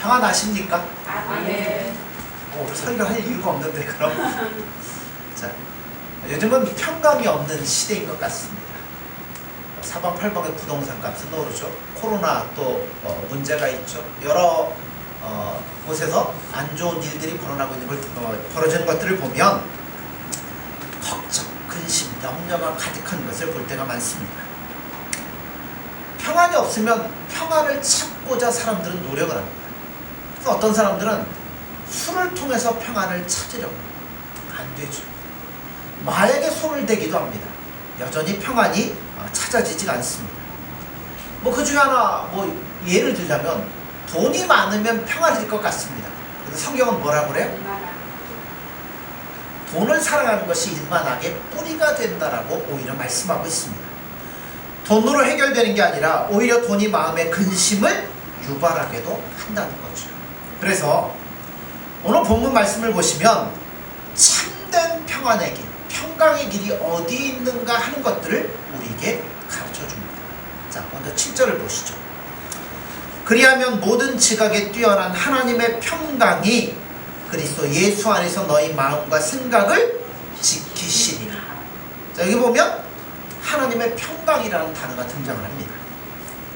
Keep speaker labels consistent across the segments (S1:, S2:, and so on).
S1: 평안 아십니까?
S2: 아멘.
S1: 설교할 이유가 없는데 그럼. 자, 요즘은 평강이 없는 시대인 것 같습니다. 사방팔방의 부동산 값은 오르죠. 코로나 또 문제가 있죠. 여러 곳에서 안 좋은 일들이 벌어지는 것들을 보면 걱정, 근심, 염려가 가득한 것을 볼 때가 많습니다. 평안이 없으면 평안을 찾고자 사람들은 노력을 합니다. 그래서 어떤 사람들은 술을 통해서 평안을 찾으려고 안 되죠. 마약에 손을 대기도 합니다. 여전히 평안이 찾아지지가 않습니다. 그 중에 하나 예를 들자면 돈이 많으면 평안일 것 같습니다. 그래서 성경은 뭐라고 그래요? 돈을 사랑하는 것이 일만하게 뿌리가 된다라고 오히려 말씀하고 있습니다. 돈으로 해결되는 게 아니라 오히려 돈이 마음의 근심을 유발하게도 한다는 거죠. 그래서 오늘 본문 말씀을 보시면 참된 평안의 길, 평강의 길이 어디 있는가 하는 것들을 우리에게 가르쳐 줍니다. 자, 먼저 7절을 보시죠. 그리하면 모든 지각에 뛰어난 하나님의 평강이 그리스도 예수 안에서 너희 마음과 생각을 지키시리라. 자, 여기 보면 하나님의 평강이라는 단어가 등장을 합니다.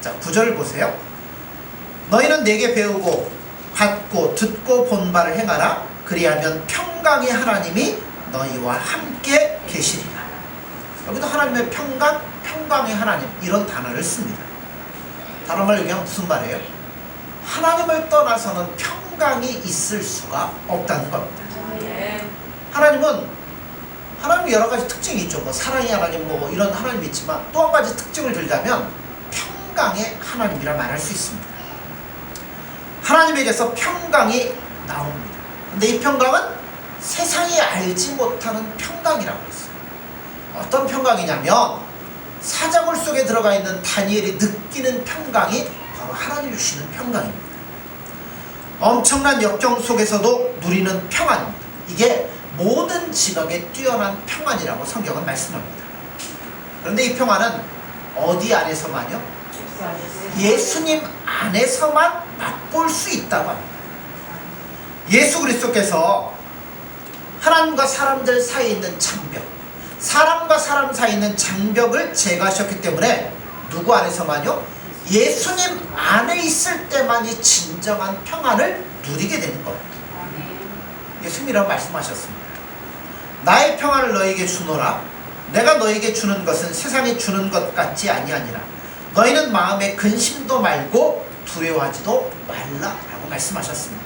S1: 자, 9절을 보세요. 너희는 내게 배우고 받고 듣고 본 바를 행하라. 그리하면 평강의 하나님이 너희와 함께 계시리라. 여기도 하나님의 평강, 평강의 하나님 이런 단어를 씁니다. 다른 말로 얘기하면 무슨 말이에요? 하나님을 떠나서는 평강이 있을 수가 없다는 겁니다. 하나님이 여러 가지 특징이 있죠. 사랑의 하나님 이런 하나님이 있지만 또 한 가지 특징을 들자면 평강의 하나님이라 말할 수 있습니다. 하나님에게서 평강이 나옵니다. 근데 이 평강은 세상이 알지 못하는 평강이라고 했어요. 어떤 평강이냐면 사자굴 속에 들어가 있는 다니엘이 느끼는 평강이 바로 하나님이 주시는 평강입니다. 엄청난 역경 속에서도 누리는 평안입니다. 이게 모든 지각에 뛰어난 평안이라고 성경은 말씀합니다. 그런데 이 평안은 어디 안에서만요? 예수님 안에서만 맛볼 수 있다고 합니다. 예수 그리스도께서 하나님과 사람들 사이에 있는 장벽, 사람과 사람 사이에 있는 장벽을 제거하셨기 때문에 누구 안에서만요? 예수님 안에 있을 때만이 진정한 평안을 누리게 되는 거예요. 예수님이라고 말씀하셨습니다. 나의 평안을 너에게 주노라. 내가 너에게 주는 것은 세상이 주는 것 같지 아니하니라. 너희는 마음에 근심도 말고 두려워하지도 말라라고 말씀하셨습니다.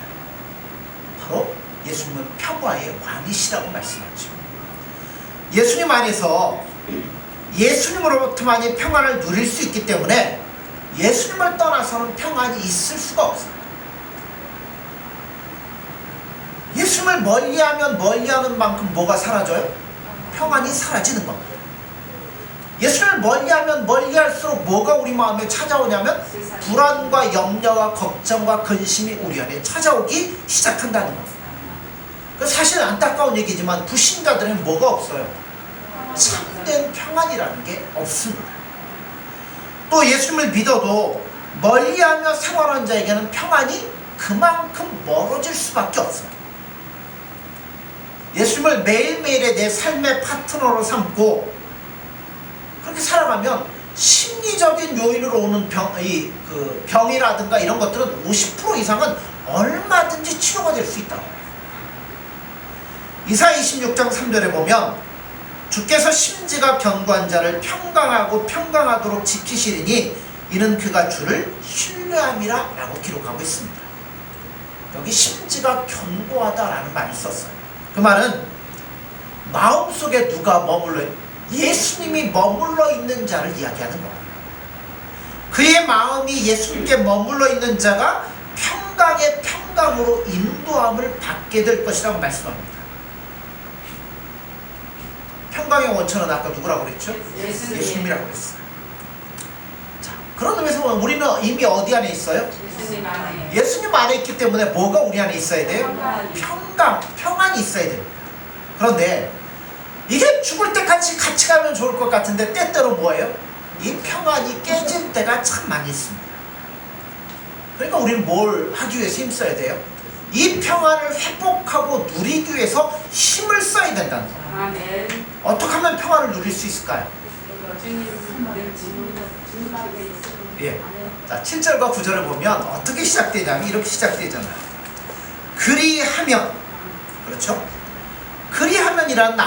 S1: 바로 예수님은 평화의 왕이시라고 말씀하죠. 예수님 안에서 예수님으로부터만이 평안을 누릴 수 있기 때문에 예수님을 떠나서는 평안이 있을 수가 없어요. 예수님을 멀리하면 멀리하는 만큼 뭐가 사라져요? 평안이 사라지는 겁니다. 예수님을 멀리하면 멀리할수록 뭐가 우리 마음에 찾아오냐면 불안과 염려와 걱정과 근심이 우리 안에 찾아오기 시작한다는 겁니다. 사실 안타까운 얘기지만 불신자들은 뭐가 없어요? 참된 평안이라는 게 없습니다. 또 예수님을 믿어도 멀리하며 생활하는 자에게는 평안이 그만큼 멀어질 수밖에 없어요. 예수님을 매일매일의 내 삶의 파트너로 삼고 그렇게 살아가면 심리적인 요인으로 오는 병이라든가 이런 것들은 50% 이상은 얼마든지 치료가 될 수 있다고 해요. 이사야 26장 3절에 보면 주께서 심지가 견고한 자를 평강하고 평강하도록 지키시리니 이는 그가 주를 신뢰함이라 라고 기록하고 있습니다. 여기 심지가 견고하다라는 말을 썼어요. 그 말은 마음속에 누가 예수님이 머물러 있는 자를 이야기하는 거예요. 그의 마음이 예수님께 머물러 있는 자가 평강의 평강으로 인도함을 받게 될 것이라고 말씀합니다. 평강의 원천은 아까 누구라고 그랬죠? 예수님이라고 그랬어요. 자, 그런 의미에서 보면 우리는 이미 어디 안에 있어요? 예수님 안에 있기 때문에 뭐가 우리 안에 있어야 돼요? 평안이 있어야 됩니다. 그런데 이게 죽을 때까지 같이 가면 좋을 것 같은데 때때로 뭐예요? 이 평안이 깨질 때가 참 많이 있습니다. 그러니까 우리는 뭘 하기 위해서 힘써야 돼요? 이 평안을 회복하고 누리기 위해서 힘을 써야 된다는 거예요.
S2: 아멘.
S1: 어떻게 하면 평안을 누릴 수 있을까요? 예. 자, 7절과 9절을 보면 어떻게 시작되냐면 이렇게 시작되잖아요. 그리하면, 그렇죠? 그리하면이라는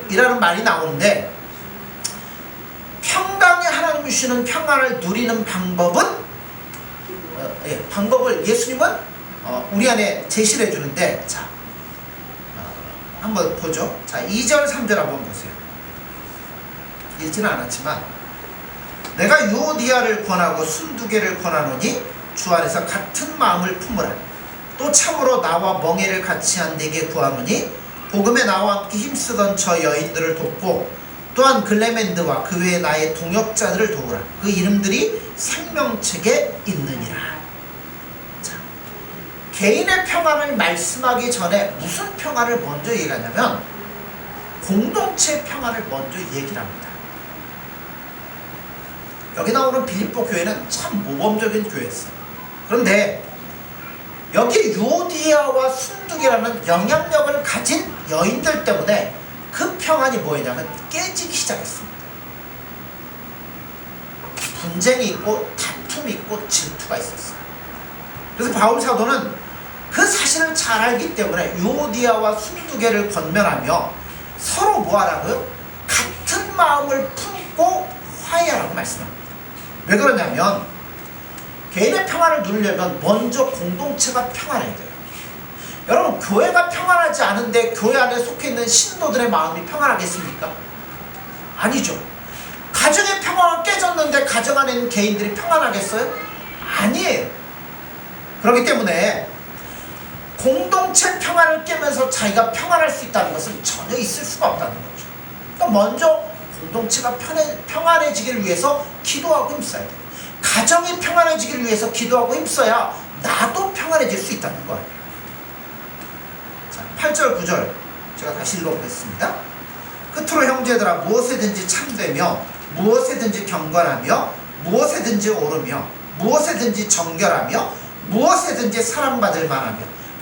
S1: 이라는 말이 나오는데, 평강의 하나님이 주시는 평안을 누리는 방법은 방법을 예수님은 우리 안에 제시를 해주는데, 자, 한번 보죠. 자, 2절 3절 한번 보세요. 읽지는 않았지만, 내가 유오디아를 권하고 순두개를 권하노니 주 안에서 같은 마음을 품으라. 또 참으로 나와 멍에를 같이 한 내게 구하노니 복음에 나와 함께 힘쓰던 저 여인들을 돕고 또한 글레멘드와 그 외에 나의 동역자들을 도우라. 그 이름들이 생명책에 있느니라. 자, 개인의 평안을 말씀하기 전에 무슨 평안을 먼저 얘기하냐면 공동체의 평안을 먼저 얘기를 합니다. 여기 나오는 빌립보 교회는 참 모범적인 교회였어요. 그런데 여기 유오디아와 순두개라는 영향력을 가진 여인들 때문에 그 평안이 뭐였냐면 깨지기 시작했습니다. 분쟁이 있고 다툼이 있고 질투가 있었어요. 그래서 바울 사도는 그 사실을 잘 알기 때문에 유오디아와 순두개를 권면하며 서로 뭐하라고요? 같은 마음을 품고 화해하라고 말씀합니다. 왜 그러냐면 개인의 평안을 누리려면 먼저 공동체가 평안해야 돼요. 여러분, 교회가 평안하지 않은데 교회 안에 속해 있는 신도들의 마음이 평안하겠습니까? 아니죠. 가정의 평화가 깨졌는데 가정 안에 있는 개인들이 평안하겠어요? 아니에요. 그렇기 때문에 공동체 평안을 깨면서 자기가 평안할 수 있다는 것은 전혀 있을 수가 없다는 거죠. 그러니까 먼저 공동체가 평안해지기를 위해서 기도하고 힘써야 돼요. 가정이 평안해지기를 위해서 기도하고 힘써야 나도 평안해질 수 있다는 거예요. 자, 8절 9절 제가 다시 읽어보겠습니다. 끝으로 형제들아, 무엇에든지 참되며 무엇에든지 경건하며 무엇에든지 오르며 무엇에든지 정결하며 무엇에든지 사랑받을 만하며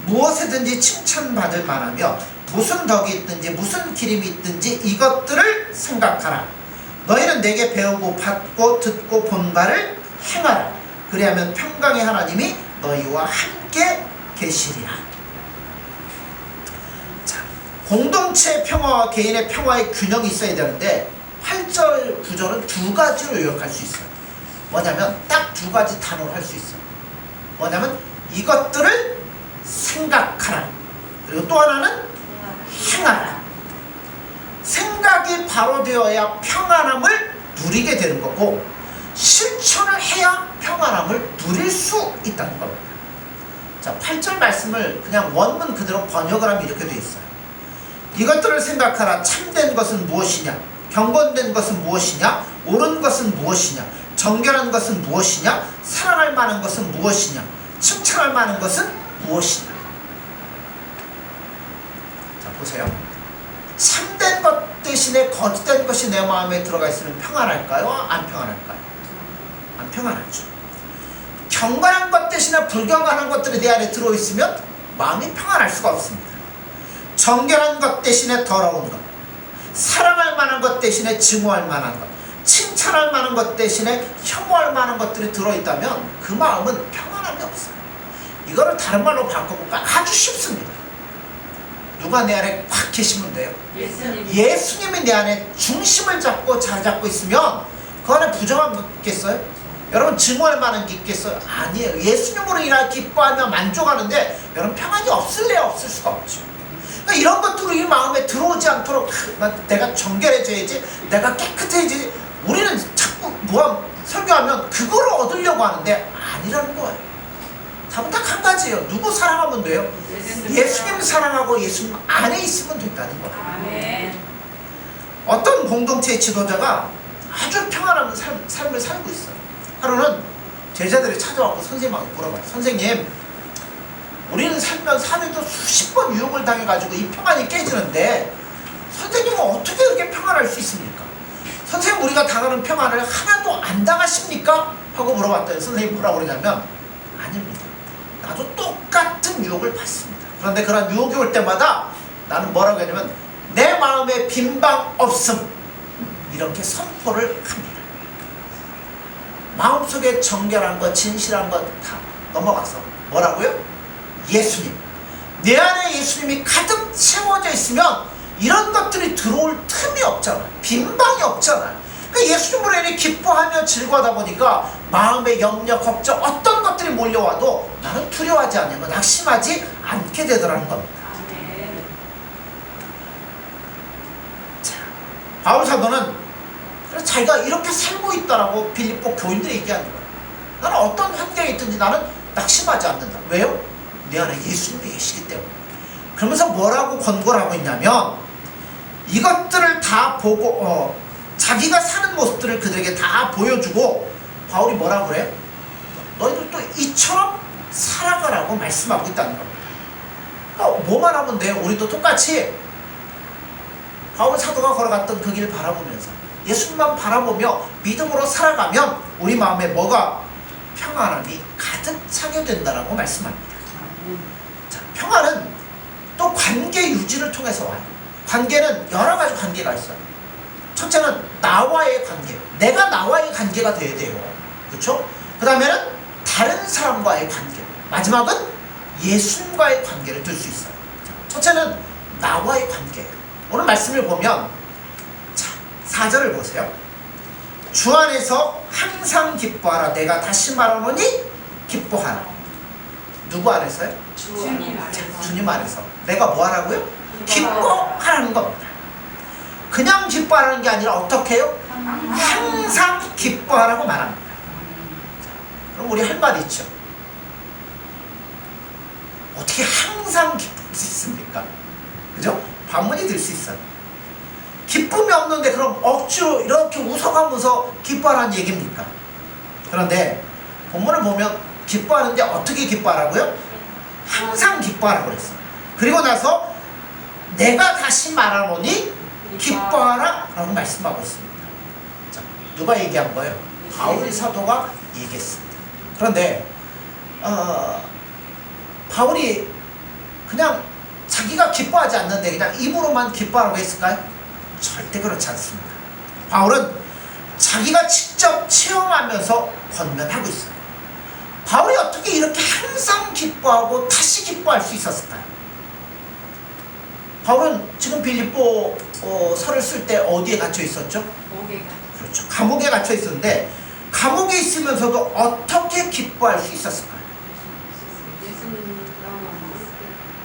S1: 무엇에든지 칭찬받을 만하며 무슨 덕이 있든지 무슨 기림이 있든지 이것들을 생각하라. 너희는 내게 배우고 받고 듣고 본 바를 행하라. 그리하면 평강의 하나님이 너희와 함께 계시리라. 자, 공동체의 평화와 개인의 평화의 균형이 있어야 되는데 8절 9절은 두 가지로 요약할 수 있어요. 뭐냐면 딱 두 가지 단어로 할 수 있어요. 뭐냐면 이것들을 생각하라. 그리고 또 하나는 행하라. 생각이 바로 되어야 평안함을 누리게 되는 거고 실천을 해야 평안함을 누릴 수 있다는 겁니다. 자, 8절 말씀을 그냥 원문 그대로 번역을 하면 이렇게 되어 있어요. 이것들을 생각하라. 참된 것은 무엇이냐? 경건된 것은 무엇이냐? 옳은 것은 무엇이냐? 정결한 것은 무엇이냐? 사랑할 만한 것은 무엇이냐? 칭찬할 만한 것은 무엇이냐? 자, 보세요. 참된 것 대신에 거짓된 것이 내 마음에 들어가 있으면 평안할까요? 안 평안할까요? 안 평안하죠. 경건한 것 대신에 불경건한 것들이 내 안에 들어있으면 마음이 평안할 수가 없습니다. 정결한 것 대신에 더러운 것, 사랑할 만한 것 대신에 증오할 만한 것, 칭찬할 만한 것 대신에 혐오할 만한 것들이 들어있다면 그 마음은 평안함이 없어요. 이거를 다른 말로 바꿔볼까? 아주 쉽습니다. 누가 내 안에 확 계시면 돼요? 예수님이 내 안에 중심을 잡고 자리 잡고 있으면 그 안에 부정한 것 있겠어요? 여러분, 증오할 만한 게 있겠어요? 아니에요. 예수님으로 인하여 기뻐하며 만족하는데 여러분, 평안이 없을래야 없을 수가 없죠. 그러니까 이런 것들이 이 마음에 들어오지 않도록 내가 정결해져야지, 내가 깨끗해지지. 우리는 자꾸 설교하면 그거를 얻으려고 하는데 아니라는 거예요. 답은 딱 한 가지예요. 누구 사랑하면 돼요? 예수님 사랑하고 예수님 안에 있으면 된다는 거예요.
S2: 아멘.
S1: 어떤 공동체의 지도자가 아주 평안한 삶을 살고 있어요. 하루는 제자들이 찾아와서 선생님하고 물어봐요. 선생님, 우리는 살면 사내도 수십 번 유혹을 당해가지고 이 평안이 깨지는데 선생님은 어떻게 그렇게 평안할 수 있습니까? 선생님, 우리가 당하는 평안을 하나도 안 당하십니까? 하고 물어봤더니 선생님이 뭐라고 그러냐면 아닙니다. 나도 똑같은 유혹을 받습니다. 그런데 그런 유혹이 올 때마다 나는 뭐라고 하냐면 내 마음에 빈방 없음 이렇게 선포를 합니다. 마음속에 정결한 것 진실한 것 다 넘어가서 뭐라고요? 예수님, 내 안에 예수님이 가득 채워져 있으면 이런 것들이 들어올 틈이 없잖아요. 빈방이 없잖아요. 그러니까 예수님으로 인해 기뻐하며 즐거워하다 보니까 마음의 염려, 걱정 어떤 것들이 몰려와도 나는 두려워하지 않으면 낙심하지 않게 되더라는 겁니다. 자, 바울 사도는 그래서 자기가 이렇게 살고 있다라고 빌립보 교인들이 얘기하는 거예요. 나는 어떤 환경에 있든지 나는 낙심하지 않는다. 왜요? 내 안에 예수님이 계시기 때문에. 그러면서 뭐라고 권고를 하고 있냐면 이것들을 다 보고 자기가 사는 모습들을 그들에게 다 보여주고 바울이 뭐라고 그래? 너희들도 이처럼 살아가라고 말씀하고 있다는 겁니다. 그러니까 뭐만 하면 돼요? 우리도 똑같이 바울 사도가 걸어갔던 그 길을 바라보면서 예수님만 바라보며 믿음으로 살아가면 우리 마음에 뭐가? 평안함이 가득 차게 된다라고 말씀합니다. 자, 평안은 또 관계 유지를 통해서 와요. 관계는 여러 가지 관계가 있어요. 첫째는 나와의 관계. 내가 나와의 관계가 돼야 돼요. 그렇죠? 그 다음에는 다른 사람과의 관계. 마지막은 예수님과의 관계를 들 수 있어요. 자, 첫째는 나와의 관계예요. 오늘 말씀을 보면 자, 4절을 보세요. 주 안에서 항상 기뻐하라. 내가 다시 말하노니 기뻐하라. 누구 안에서요?
S2: 주님 안에서.
S1: 자, 주님 안에서. 내가 뭐 하라고요? 기뻐하라는 겁니다. 그냥 기뻐하라는 게 아니라 어떻게 해요? 항상 기뻐하라고 말합니다. 자, 그럼 우리 할 말이 있죠. 어떻게 항상 기뻐할 수 있습니까? 그죠? 반문이 될 수 있어요. 기쁨이 없는데 그럼 억지로 이렇게 웃어가면서 기뻐하라는 얘기입니까? 그런데 본문을 보면 기뻐하는데 어떻게 기뻐하라고요? 항상 기뻐하라고 그랬어요. 그리고 나서 내가 다시 말하노니 기뻐하라 라고 말씀하고 있습니다. 자, 누가 얘기한 거예요? 바울이 사도가 얘기했습니다. 그런데 바울이 그냥 자기가 기뻐하지 않는데 그냥 입으로만 기뻐하라고 했을까요? 절대 그렇지 않습니다. 바울은 자기가 직접 체험하면서 권면하고 있어요. 바울이 어떻게 이렇게 항상 기뻐하고 다시 기뻐할 수 있었을까요? 바울은 지금 빌립보 서를 쓸 때 어디에 갇혀 있었죠? 그렇죠. 감옥에 갇혀 있었는데 감옥에 있으면서도 어떻게 기뻐할 수 있었을까요?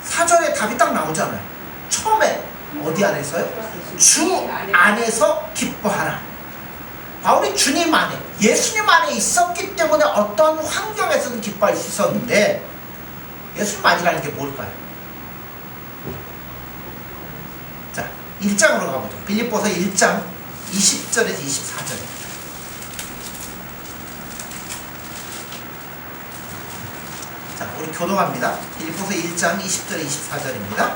S1: 4절에 답이 딱 나오잖아요. 처음에 어디 안에서요? 주 안에서 기뻐하라. 바울이 주님 안에, 예수님 안에 있었기 때문에 어떤 환경에서는 기뻐할 수 있었는데 예수님 아니라는 게 뭘까요? 자, 1장으로 가보죠. 빌립보서 1장 20절에서 24절입니다. 자, 우리 교동합니다. 빌립보서 1장 20절에 24절입니다.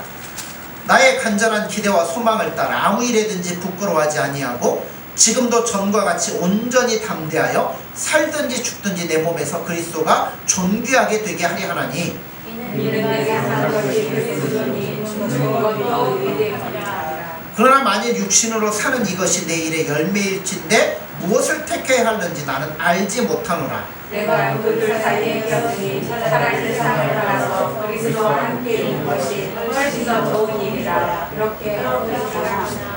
S1: 나의 간절한 기대와 소망을 따라 아무 일에든지 부끄러워하지 아니하고 지금도 전과 같이 온전히 담대하여 살든지 죽든지 내 몸에서 그리스도가 존귀하게 되게 하리 하나니 그러나 만일 육신으로 사는 이것이 내 일의 열매일진데 무엇을 택해야 하는지 나는 알지 못하노라.
S2: 내가 그들 사이에 꼈으니 차라리 세상을 떠나서 그리스도와 함께 있는 것이 훨씬 더 좋은 일이라. 이렇게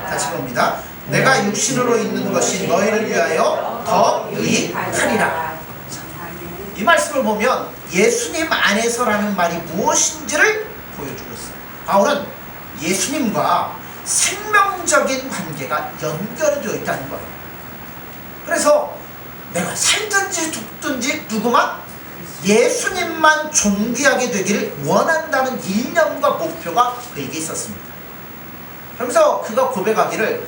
S1: 같이 봅니다. 내가 육신으로 있는 것이 너희를 위하여 더 유익하리라. 이 말씀을 보면 예수님 안에서라는 말이 무엇인지를 보여주고 있어요. 바울은 예수님과 생명적인 관계가 연결이 되어 있다는 거예요. 그래서 내가 살든지 죽든지 누구만 예수님만 존귀하게 되기를 원한다는 일념과 목표가 그에게 있었습니다. 그러면서 그가 고백하기를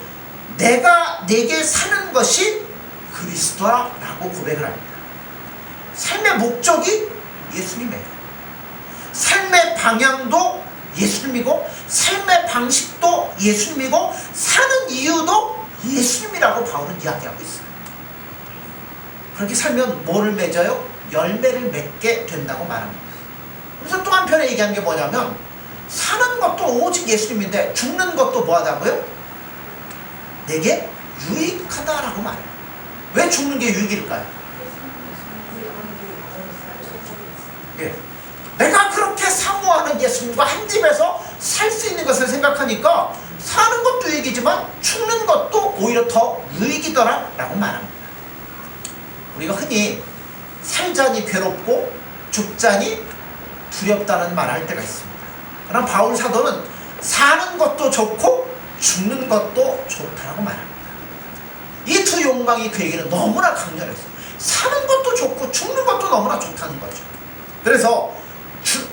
S1: 내가 내게 사는 것이 그리스도라고 고백을 합니다. 삶의 목적이 예수님이에요. 삶의 방향도 예수님이고 삶의 방식도 예수님이고 사는 이유도 예수님이라고 바울은 이야기하고 있어요. 그렇게 살면 뭐를 맺어요? 열매를 맺게 된다고 말합니다. 그래서 또 한편에 얘기한 게 뭐냐면 사는 것도 오직 예수님인데 죽는 것도 뭐하다고요? 내게 유익하다라고 말해요. 왜 죽는 게 유익일까요? 예. 내가 그렇게 사모하는 예수님과 한 집에서 살 수 있는 것을 생각하니까 사는 것도 유익이지만 죽는 것도 오히려 더 유익이더라라고 말합니다. 우리가 흔히 살자니 괴롭고 죽자니 두렵다는 말을 할 때가 있습니다. 그러나 바울 사도는 사는 것도 좋고 죽는 것도 좋다라고 말합니다. 이 두 욕망이 그에게는 너무나 강렬했어요. 사는 것도 좋고 죽는 것도 너무나 좋다는 거죠. 그래서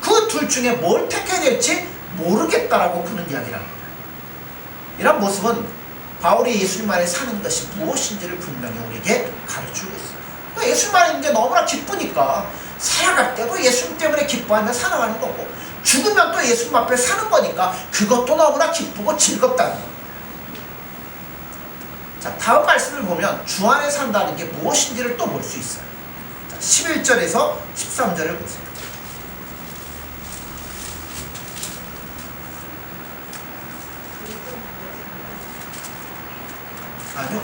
S1: 그 둘 중에 뭘 택해야 될지 모르겠다라고 그는 이야기를 합니다. 이런 모습은 바울이 예수님 안에 사는 것이 무엇인지를 분명히 우리에게 가르치고 있습니다. 그러니까 예수님 안에 있는 게 너무나 기쁘니까 살아갈 때도 예수님 때문에 기뻐하며 살아가는 거고 죽으면 또 예수님 앞에 사는 거니까 그것도 너무나 기쁘고 즐겁다는 겁니다. 자, 다음 말씀을 보면 주 안에 산다는 게 무엇인지를 또 볼 수 있어요. 자, 11절에서 13절을 보세요. 아니요,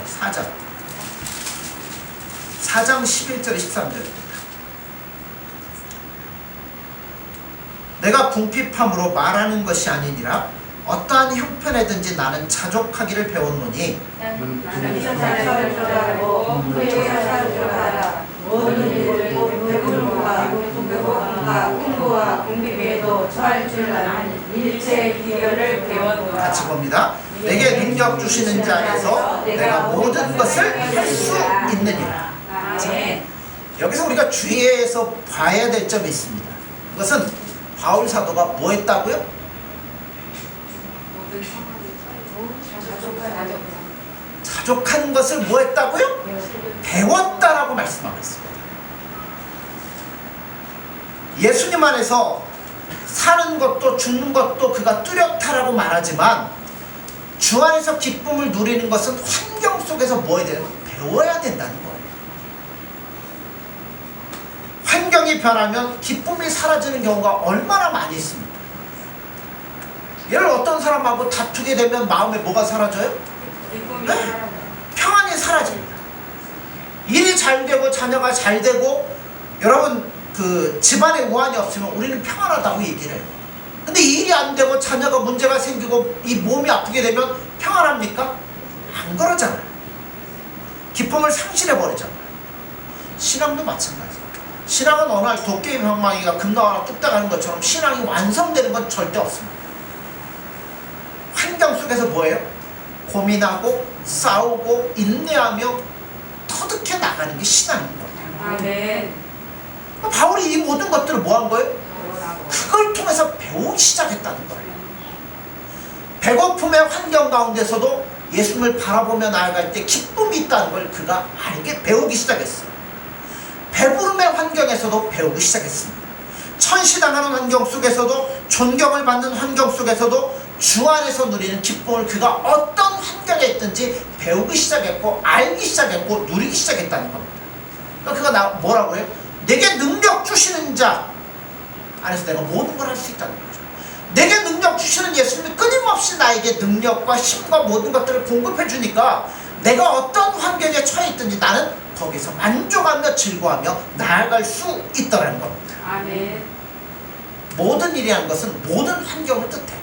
S1: 4장 11절에 13절입니다. 내가 궁핍함으로 말하는 것이 아니니라 어떠한 형편에든지 나는 자족하기를 배웠노니
S2: 나는 자녀를 조절하고 후회를 조절하라. 모든 일을 배부름과 공급과 공부와 궁핍에도 처할 줄 아는 일체의 비결을 배웠노라.
S1: 같이 봅니다. 내게 능력 주시는 자 안에서 내가 모든 것을 할 수 있느니라. 여기서 우리가 주의해서 봐야 될 점이 있습니다. 그것은 바울 사도가 뭐 했다고요? 자족한 것을 뭐 했다고요? 배웠다라고 말씀하고 있습니다. 예수님 안에서 사는 것도 죽는 것도 그가 뚜렷하라고 말하지만 주 안에서 기쁨을 누리는 것은 환경 속에서 뭐 해야 되는 거예요? 배워야 된다는 거예요. 환경이 변하면 기쁨이 사라지는 경우가 얼마나 많이 있습니까? 예를 어떤 사람하고 다투게 되면 마음에 뭐가 사라져요? 네? 평안이 사라집니다. 일이 잘 되고 자녀가 잘 되고 여러분 그 집안에 우환이 없으면 우리는 평안하다고 얘기를 해요. 근데 일이 안 되고 자녀가 문제가 생기고 이 몸이 아프게 되면 평안합니까? 안 그러잖아요. 기쁨을 상실해버리잖아요. 신앙도 마찬가지예요. 신앙은 어느 날 도깨비 방망이가 금나와라 뚝딱 하는 것처럼 신앙이 완성되는 건 절대 없습니다. 환경 속에서 뭐예요? 고민하고 싸우고 인내하며 터득해 나가는 게 신앙인 거예요.
S2: 아멘.
S1: 바울이 이 모든 것들을 뭐 한 거예요? 그걸 통해서 배우기 시작했다는 거예요. 배고픔의 환경 가운데서도 예수님을 바라보며 나아갈 때 기쁨이 있다는 걸 그가 알게 배우기 시작했어요. 배부름의 환경에서도 배우기 시작했습니다. 천시당하는 환경 속에서도 존경을 받는 환경 속에서도 주 안에서 누리는 기쁨을 그가 어떤 환경에 있든지 배우기 시작했고 알기 시작했고 누리기 시작했다는 겁니다. 그러니까 그가 뭐라고 해요? 내게 능력 주시는 자 안에서 내가 모든 걸 할 수 있다는 거죠. 내게 능력 주시는 예수님이 끊임없이 나에게 능력과 힘과 모든 것들을 공급해 주니까 내가 어떤 환경에 처해 있든지 나는 거기서 만족하며 즐거워하며 나아갈 수 있다는 겁니다.
S2: 아멘.
S1: 모든 일이라는 것은 모든 환경을 뜻해요.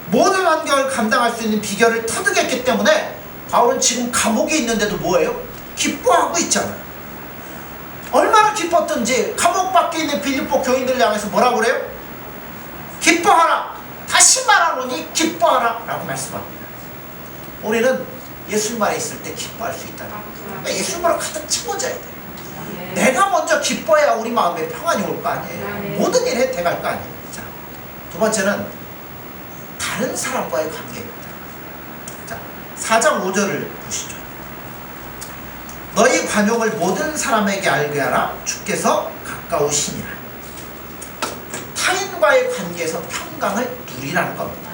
S1: 모든 환경을 감당할 수 있는 비결을 터득했기 때문에 바울은 지금 감옥에 있는데도 뭐예요? 기뻐하고 있잖아요. 얼마나 기뻤던지 감옥 밖에 있는 빌립보 교인들을 향해서 뭐라고 그래요? 기뻐하라. 다시 말하노니 기뻐하라 라고 말씀합니다. 우리는 예수님 안에 있을 때 기뻐할 수 있다는 거예요. 그러니까 예수님으로 가득 채워져야 돼요. 내가 먼저 기뻐해야 우리 마음에 평안이 올 거 아니에요. 모든 일 혜택할 거 아니에요. 자, 두 번째는 다른 사람과의 관계입니다. 자, 4장 5절을 보시죠. 너희 관용을 모든 사람에게 알게 하라. 주께서 가까우시니라. 타인과의 관계에서 평강을 누리라는 겁니다.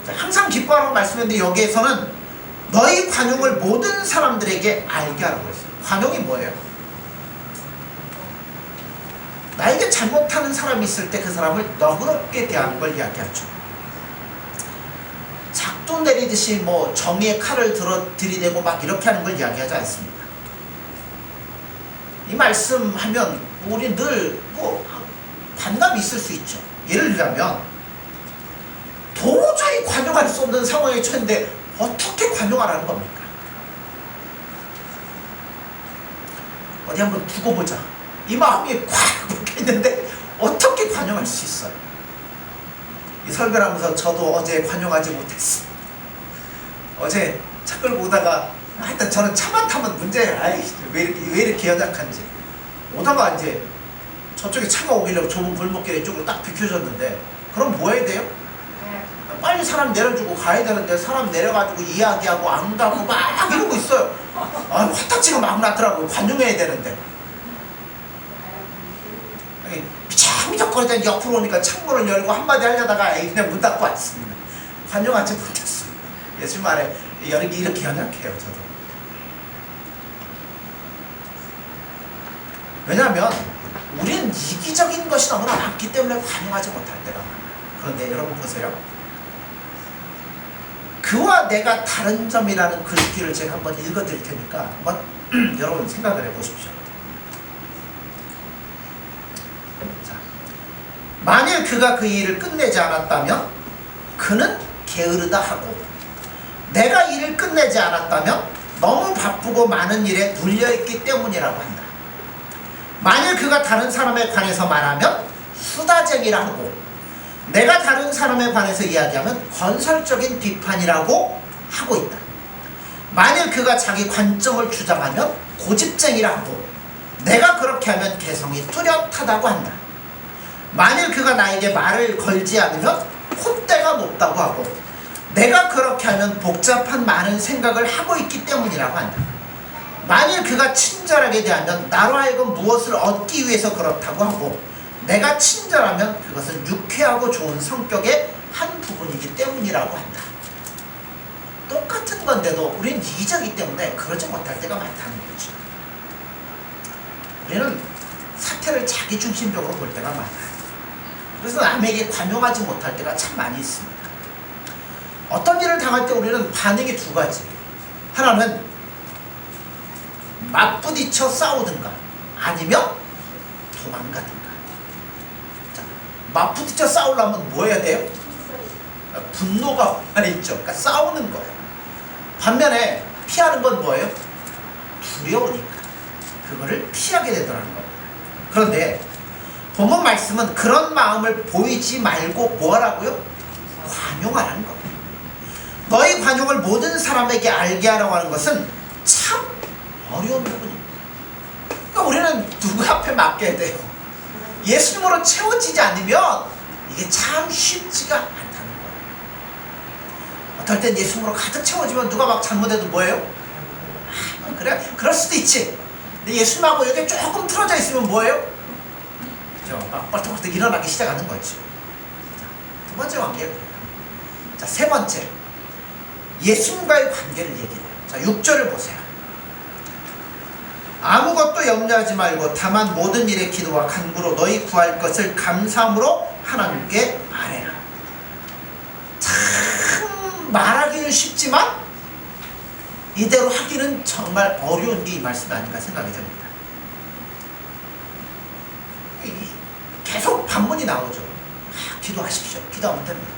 S1: 자, 항상 기뻐하라고 말씀했는데 여기에서는 너희 관용을 모든 사람들에게 알게 하라고 했어요. 관용이 뭐예요? 나에게 잘못하는 사람이 있을 때 그 사람을 너그럽게 대하는 걸 이야기하죠. 작두 내리듯이 뭐 정의의 칼을 들이대고 막 이렇게 하는 걸 이야기하지 않습니다. 이 말씀하면 우리 늘 뭐 반감이 있을 수 있죠. 예를 들자면 도저히 관용할 수 없는 상황에 처했는데 어떻게 관용하라는 겁니까? 어디 한번 두고 보자. 이 마음이 꽉 박혀있는데 어떻게 관용할 수 있어요? 이 설교를 하면서 저도 어제 관용하지 못했습니다. 어제 책을 보다가 하여튼 저는 차만 타면 문제예요. 아이, 왜 이렇게 연약한지. 오다가 이제 저쪽에 차가 오길래 좁은 골목길에 이쪽으로 딱 비켜줬는데 그럼 뭐 해야 돼요? 빨리 사람 내려주고 가야 되는데 사람 내려가지고 이야기하고 안 가고 막 이러고 있어요. 아, 화딱지가 막 나더라고요. 관용해야 되는데. 미적거리더니 옆으로 오니까 창문을 열고 한마디 하려다가 그냥 문 닫고 왔습니다. 관용하지 못했어요. 예수님 말에 이렇게 연약해요. 저도. 왜냐하면 우리는 이기적인 것이 너무나 많기 때문에 관용하지 못할 때가 많아요. 그런데 여러분 보세요. 그와 내가 다른 점이라는 글귀를 제가 한번 읽어드릴 테니까 한번 여러분 생각을 해보십시오. 자, 만일 그가 그 일을 끝내지 않았다면 그는 게으르다 하고, 내가 일을 끝내지 않았다면 너무 바쁘고 많은 일에 눌려있기 때문이라고 한다. 만일 그가 다른 사람에 관해서 말하면 수다쟁이라 하고, 내가 다른 사람에 관해서 이야기하면 건설적인 비판이라고 하고 있다. 만일 그가 자기 관점을 주장하면 고집쟁이라 하고, 내가 그렇게 하면 개성이 뚜렷하다고 한다. 만일 그가 나에게 말을 걸지 않으면 콧대가 높다고 하고, 내가 그렇게 하면 복잡한 많은 생각을 하고 있기 때문이라고 한다. 만일 그가 친절하게 대하면 나로 하여금 무엇을 얻기 위해서 그렇다고 하고, 내가 친절하면 그것은 유쾌하고 좋은 성격의 한 부분이기 때문이라고 한다. 똑같은 건데도 우리는 이기적이기 때문에 그러지 못할 때가 많다는 거죠. 우리는 사태를 자기중심적으로 볼 때가 많아요. 그래서 남에게 관용하지 못할 때가 참 많이 있습니다. 어떤 일을 당할 때 우리는 반응이 두 가지. 하나는 맞부딪혀 싸우든가 아니면 도망가든가. 자, 맞부딪혀 싸우려면 뭐 해야 돼요? 분노가 있죠. 그러니까 싸우는 거예요. 반면에 피하는 건 뭐예요? 두려우니까 그거를 피하게 되더라는 겁니다. 그런데 본문 말씀은 그런 마음을 보이지 말고 뭐 하라고요? 관용하라는 겁니다. 너희 관용을 모든 사람에게 알게 하라고 하는 것은 참 어려운 부분입니다. 그러니까 우리는 누구 앞에 맡겨야 돼요? 예수님으로 채워지지 않으면 이게 참 쉽지가 않다는 거예요. 어떨 땐 예수님으로 가득 채워지면 누가 막 잘못해도 뭐예요? 그래, 그럴 수도 있지. 근데 예수님하고 여기 조금 틀어져 있으면 뭐예요? 그죠? 막 벌떡벌떡 일어나기 시작하는 거지. 자, 두 번째 관계예요. 자, 세 번째. 예수님과의 관계를 얘기해요. 자, 6절을 보세요. 아무것도 염려하지 말고 다만 모든 일에 기도와 간구로 너희 구할 것을 감사함으로 하나님께 아뢰라. 참 말하기는 쉽지만 이대로 하기는 정말 어려운 게 이 말씀이 아닌가 생각이 됩니다. 계속 반문이 나오죠. 기도하십시오. 기도하면 됩니다.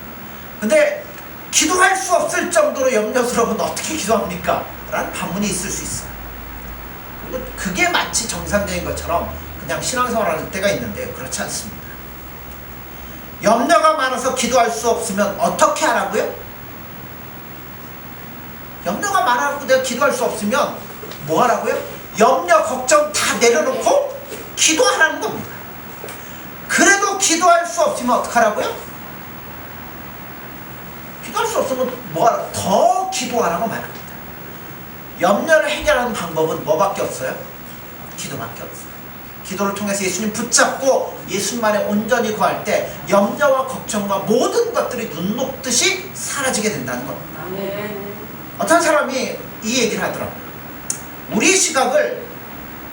S1: 근데 기도할 수 없을 정도로 염려스러우면 어떻게 기도합니까? 라는 반문이 있을 수 있어요. 그리고 그게 마치 정상적인 것처럼 그냥 신앙생활하는 때가 있는데요. 그렇지 않습니다. 염려가 많아서 기도할 수 없으면 어떻게 하라고요? 염려가 많아서 내가 기도할 수 없으면 뭐 하라고요? 염려, 걱정 다 내려놓고 기도하라는 겁니다. 그래도 기도할 수 없으면 어떡하라고요? 기도할 수 없으면 뭐하라? 더 기도하라고 말합니다. 염려를 해결하는 방법은 뭐밖에 없어요? 기도밖에 없어요. 기도를 통해서 예수님 붙잡고 예수님 안에 온전히 거할 때 염려와 걱정과 모든 것들이 눈 녹듯이 사라지게 된다는 겁니다. 어떤 사람이 이 얘기를 하더라고요. 우리의 시각을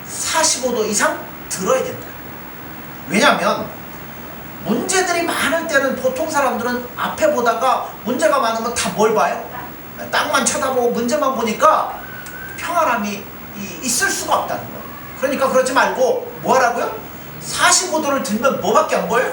S1: 45도 이상 들어야 된다. 왜냐하면 문제들이 많을 때는 보통 사람들은 앞에 보다가 문제가 많으면 다 뭘 봐요? 땅만 쳐다보고 문제만 보니까 평안함이 있을 수가 없다는 거예요. 그러니까 그러지 말고 뭐 하라고요? 45도를 들면 뭐밖에 안 보여요?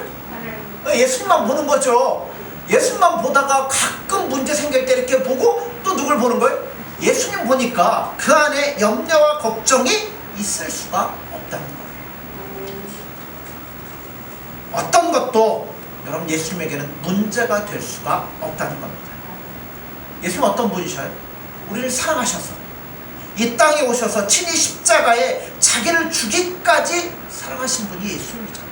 S1: 예수님만 보는 거죠. 예수님만 보다가 가끔 문제 생길 때 이렇게 보고 또 누굴 보는 거예요? 예수님 보니까 그 안에 염려와 걱정이 있을 수가 없다는 거예요. 어떤 것도 여러분 예수님에게는 문제가 될 수가 없다는 겁니다. 예수님 어떤 분이셔요? 우리를 사랑하셔서 이 땅에 오셔서 친히 십자가에 자기를 주기까지 사랑하신 분이 예수님이잖아요.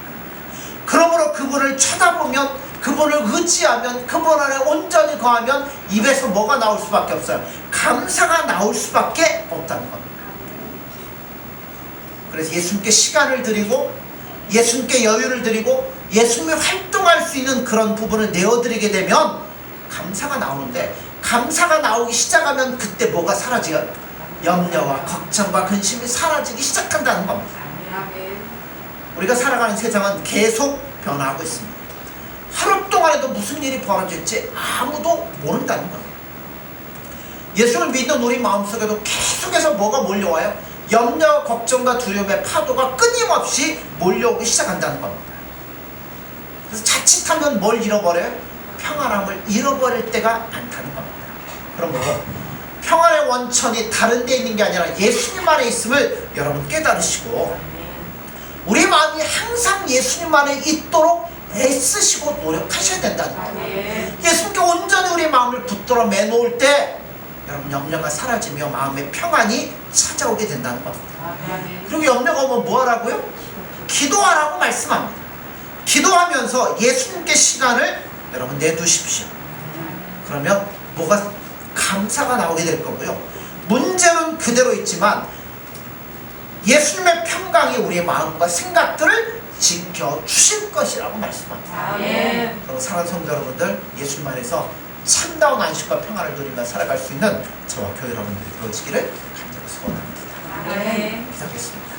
S1: 그러므로 그분을 쳐다보면, 그분을 의지하면, 그분 안에 온전히 거하면 입에서 뭐가 나올 수밖에 없어요? 감사가 나올 수밖에 없다는 겁니다. 그래서 예수님께 시간을 드리고 예수님께 여유를 드리고 예수님이 활동할 수 있는 그런 부분을 내어드리게 되면 감사가 나오는데, 감사가 나오기 시작하면 그때 뭐가 사라져요? 염려와 걱정과 근심이 사라지기 시작한다는 겁니다. 우리가 살아가는 세상은 계속 변화하고 있습니다. 하루 동안에도 무슨 일이 벌어질지 아무도 모른다는 겁니다. 예수를 믿는 우리 마음속에도 계속해서 뭐가 몰려와요? 염려와 걱정과 두려움의 파도가 끊임없이 몰려오기 시작한다는 겁니다. 그래서 자칫하면 뭘 잃어버려요? 평안함을 잃어버릴 때가 많다는 겁니다. 그러므로 평안의 원천이 다른 데 있는 게 아니라 예수님 안에 있음을 여러분 깨달으시고 우리 마음이 항상 예수님 안에 있도록 애쓰시고 노력하셔야 된다는 거예요. 예수님께 온전히 우리 마음을 붙들어 매놓을 때 여러분 염려가 사라지며 마음의 평안이 찾아오게 된다는 겁니다. 그리고 염려가 오면 뭐 하라고요? 기도하라고 말씀합니다. 기도하면서 예수님께 시간을 여러분 내두십시오. 그러면 뭐가 감사가 나오게 될 거고요. 문제는 그대로 있지만 예수님의 평강이 우리의 마음과 생각들을 지켜주실 것이라고 말씀합니다. 그럼 사랑하는 성도 여러분들, 예수님 안에서 참다운 안식과 평안을 누리며 살아갈 수 있는 저와 교회 여러분들이 되어지기를 간절히 소원합니다. 기도하겠습니다.